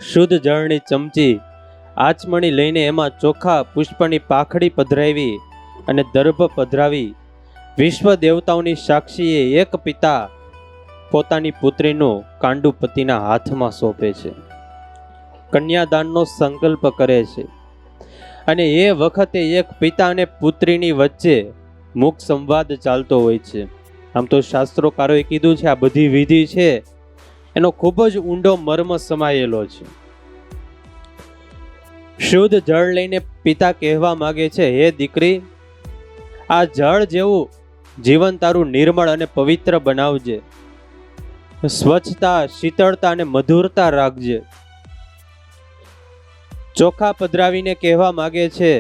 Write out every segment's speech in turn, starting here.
શુદ્ધ જળની ચમચી આચમણી લઈને એમાં ચોખા પુષ્પની પાખડી પધરાવી અને દર્ભ પધરાવી વિશ્વ દેવતાઓની સાક્ષીએ એક પિતા પોતાની પુત્રીનું કાંડું પતિના હાથમાં સોંપે છે, કન્યાદાનનો સંકલ્પ કરે છે. અને એ વખતે એક પિતા અને પુત્રીની વચ્ચે મુખ સંવાદ ચાલતો હોય છે. આમ તો શાસ્ત્રોકારોએ કીધું છે આ બધી વિધિ છે એનો ખૂબ જ ઊંડો મર્મ સમાયેલો છે. શુદ્ધ જળ લઈને પિતા કહેવા માંગે છે, હે દીકરી, આ જળ જેવું જીવન તારું નિર્મળ અને પવિત્ર બનાવજે. સ્વચ્છતા, શીતળતા અને મધુરતા રાખજે. ચોખા પધરાવીને કહેવા માંગે છે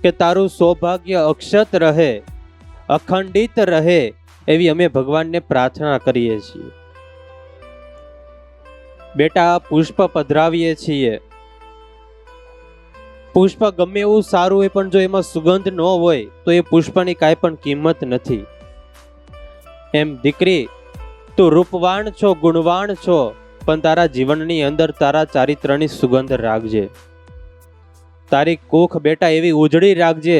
કે તારું સૌભાગ્ય અક્ષત રહે, અખંડિત રહે એવી અમે ભગવાનને પ્રાર્થના કરીએ છીએ. બેટા, પુષ્પ પધરાવીએ છીએ. પુષ્પ ગમે એવું સારું હોય પણ જો એમાં સુગંધ ન હોય તો એ પુષ્પની કાંઈ પણ કિંમત નથી. એમ દીકરી, તું રૂપવાન છો, ગુણવાન છો, પણ તારા જીવનની અંદર તારા ચારિત્રની સુગંધ રાખજે. તારી કુખ બેટા એવી ઉજળી રાખજે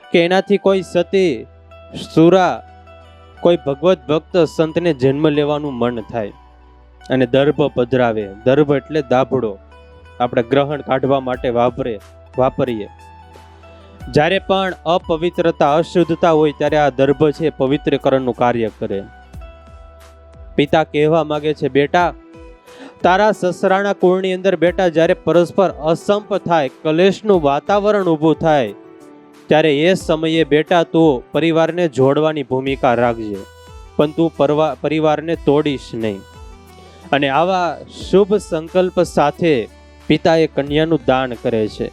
કે એનાથી કોઈ સતી, સુરા, કોઈ ભગવત ભક્ત સંતને જન્મ લેવાનું મન થાય. અને દર્ભ પધરાવે. દર્ભ એટલે દાભડો, આપણે ગ્રહણ કાઢવા માટે વાપરીએ. જ્યારે પણ અપવિત્રતા, અશુદ્ધતા હોય ત્યારે આ દર્ભ છે પવિત્રીકરણનું કાર્ય કરે. પિતા કહેવા માંગે છે, બેટા, તારા સસરાના કુળની અંદર બેટા જ્યારે પરસ્પર અસંપ થાય, કલેશનું વાતાવરણ ઊભું થાય, ત્યારે એ સમયે બેટા તું પરિવારને જોડવાની ભૂમિકા રાખજે, પણ તું પરિવારને તોડીશ નહીં. અને આવા શુભ સંકલ્પ સાથે પિતા એ કન્યાનું દાન કરે છે.